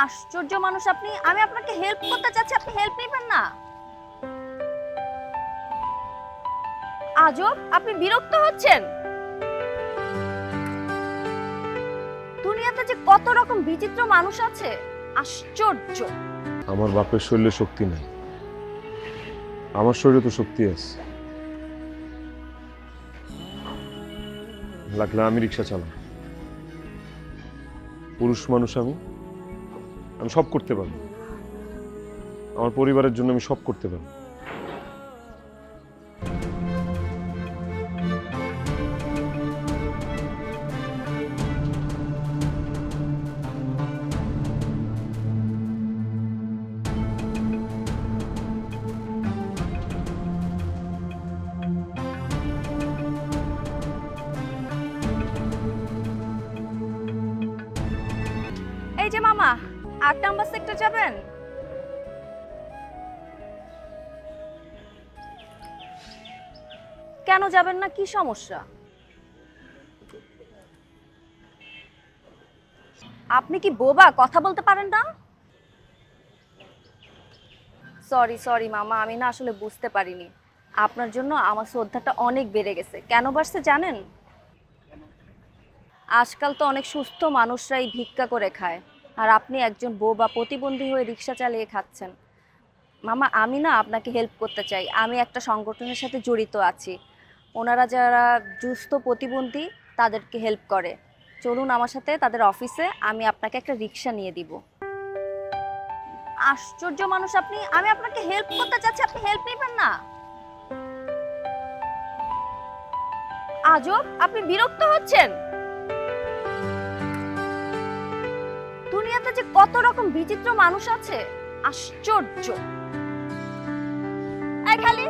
আশ্চর্য মানুষ আপনি। আমি আপনাকে হেল্প করতে চাচ্ছি, আপনি হেল্প নেবেন না। আজব, আপনি বিরক্ত হচ্ছেন। দুনিয়াতে যে কত রকম বিচিত্র মানুষ আছে, আশ্চর্য। আমার বাপের শরীরে শক্তি নাই, আমার শরীরে তো শক্তি আছে। লাগলে আমি রিক্সা চালাই। পুরুষ মানুষ আমি, আমি সব করতে পারবো। আমার পরিবারের জন্য আমি সব করতে পারবো। এই যে মামা, 8 নাম্বার সেক্টর যাবেন? কেন যাবেন না, কি সমস্যা? আপনি কি বোবা, কথা বলতে পারেন না? সরি সরি মামা, আমি না আসলে বুঝতে পারিনি। আপনার জন্য আমার শ্রদ্ধাটা অনেক বেড়ে গেছে। কেন বাড়ছে জানেন? আজকাল তো অনেক সুস্থ মানুষরাই ভিক্ষা করে খায়, আর আপনি একজন বোবা প্রতিবন্ধী হয়ে রিক্সা চালিয়ে খাচ্ছেন। মামা, আমি না আপনাকে হেল্প করতে চাই। আমি একটা সংগঠনের সাথে জড়িত আছি। ওনারা যারা দুস্থ প্রতিবন্ধী তাদেরকে হেল্প করে। চলুন আমার সাথে তাদের অফিসে, আমি আপনাকে একটা রিক্সা নিয়ে দিব। আশ্চর্য মানুষ আপনি। আমি আপনাকে হেল্প করতে চাচ্ছি, আপনি হেল্প নেবেন না। আজব, আপনি বিরক্ত হচ্ছেন। দুনিয়াতে যে কত রকম বিচিত্র মানুষ আছে, আশ্চর্য। এই খালি